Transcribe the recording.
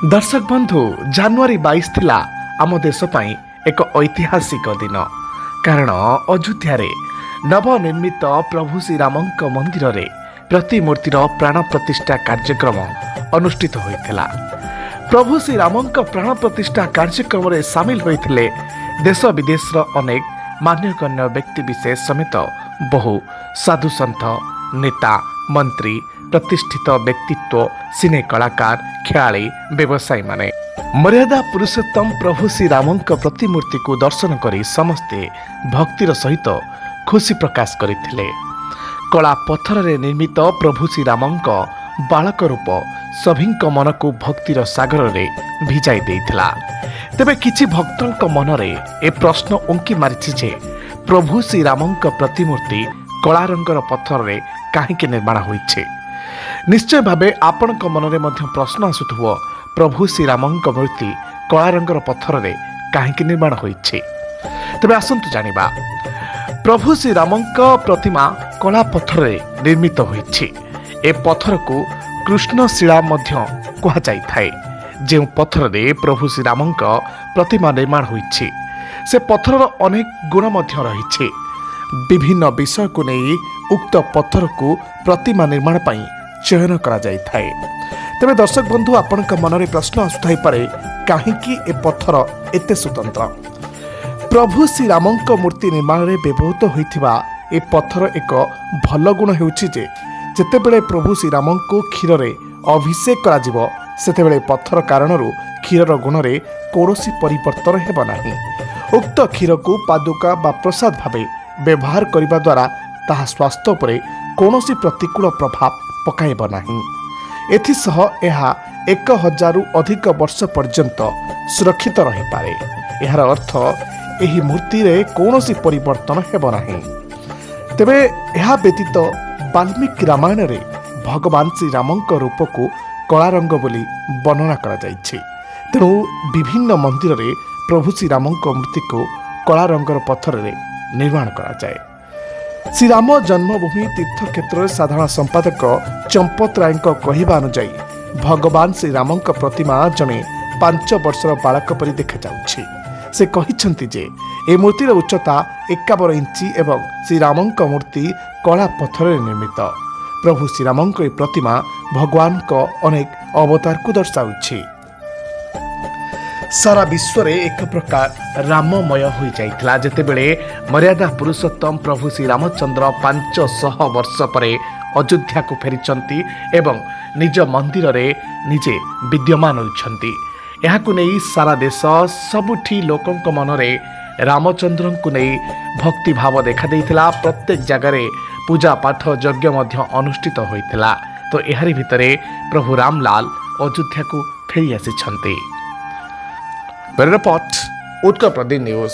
दर्शक बंधु जानुरी 22 थिला आम देश पई एक ऐतिहासिक दिन कारण अयोध्या नवनिर्मित प्रभु श्रीरामंक मंदिर रे प्रतिमूर्तिर प्राण प्रतिष्ठा कार्यक्रम अनुष्ठित होइथिला। प्रभु श्रीरामंक प्राण प्रतिष्ठा कार्यक्रम रे शामिल होइथिले देश विदेश अनेक मान्यगण्य व्यक्ति विशेष समेत बहु साधु संत नेता मंत्री प्रतिष्ठित व्यक्तित्व सिने कलाकार खेलाड़ी व्यवसायी माने मर्यादा पुरुषोत्तम प्रभु श्रीरामंक प्रतिमूर्ति को दर्शन करी समस्ते भक्तिर सहित खुशी प्रकाश करथिले। कला पत्थर रे निर्मित प्रभु श्रीरामंक बालक रूप सभिंक मन को भक्तिर सागर रे भिजाई देइथिला। तेबे किछि भक्तंक मन रे ए प्रश्न उंकी मारिछि जे प्रभु श्रीरामंक प्रतिमूर्ति कला रंगर पत्थर रे काहेकि निर्माण होइछे। निश्चय भावे आपणक मनरे मध्य प्रश्न आसुथुव प्रभु श्रीरामंक मूर्ति कला रंगर पत्थर रे काहेकि निर्माण होइछे। तबे आसंतु जानिबा प्रभु श्रीरामंक प्रतिमा कला पत्थर रे निर्मित होइछे। ए पत्थर को कृष्ण शिला मध्य कहा जाय थाए। जे पत्थर रे प्रभु श्रीरामंक प्रतिमा निर्माण होइछे से पत्थर अनेक गुण मध्य रहिछे। विभिन्न विषय को नहीं उक्त पत्थर को प्रतिमा निर्माण पई चयन करा जाय थाए। तबे दर्शक बंधु आपनक मनरे प्रश्न आसुथाई पारे काहेकि ए पत्थर एते स्वतंत्र। प्रभु श्रीरामंक मूर्ति निर्माण रे व्यवहृत होइथिबा ए पत्थर एक भल गुण हेउछि जे जेतेबेले प्रभु श्रीरामंक क्षीर रे अभिषेक करा जिवो सेतेबेले पत्थर कारणरू क्षीरर गुण रे कोनोसी परिवर्तन हेबो नाही। उक्त क्षीर को पादुका बा प्रसाद भावे व्यवहार करने द्वारा ताहा स्वास्थ्य उपरे कौनसी प्रतिकूल प्रभाव पकाइब नाही। एथिसह एहा 1000 अधिक वर्ष पर्यंत सुरक्षित रही पारे। एहार अर्थ एही मूर्ति रे कौनसी परिवर्तन हेब नाही। तेबे एहा व्यतीत वाल्मीकि रामायण रे भगवान श्रीरामंक रूप को कला रंग बोली वर्णना करा जाइछे। तेणु विभिन्न मंदिर रे प्रभु श्रीरामंक मूर्ति को कला रंगर पत्थर रे निर्माण करा जाए। श्रीराम जन्मभूमि तीर्थक्षेत्र साधारण संपादक चंपत राय कहवा अनुଯାୟୀ भगवान श्रीरामंक प्रतिमा जने 5 वर्षर बालक परि देखा जाउछि। से कहिछन्ति जे ए मूर्तिर उच्चता 51 इंची एवं श्रीरामंक मूर्ति कला पत्थर रे निर्मित। प्रभु श्रीरामंक ए प्रतिमा भगवान को अनेक अवतार को दर्शाउछि। सारा विश्व रे एक प्रकार राममय हो जाइथिला जेतेबेले मर्यादा पुरुषोत्तम प्रभु श्री रामचंद्र 500 वर्ष परे अयोध्या को फेरिचंती एवं निज मंदिर रे निजे विद्यमान होइछंती। एहाकु नेई सारा देश सबुठी लोकंक मनरे रामचंद्र को नेई भक्ति भाव देखा देइथिला। प्रत्येक जगह पूजा पाठ यज्ञ मध्य अनुष्ठित होइथिला। तो एहारी भितरे प्रभु रामलाल अयोध्या को फेरी आसिछंती। Report Uttar Pradesh news.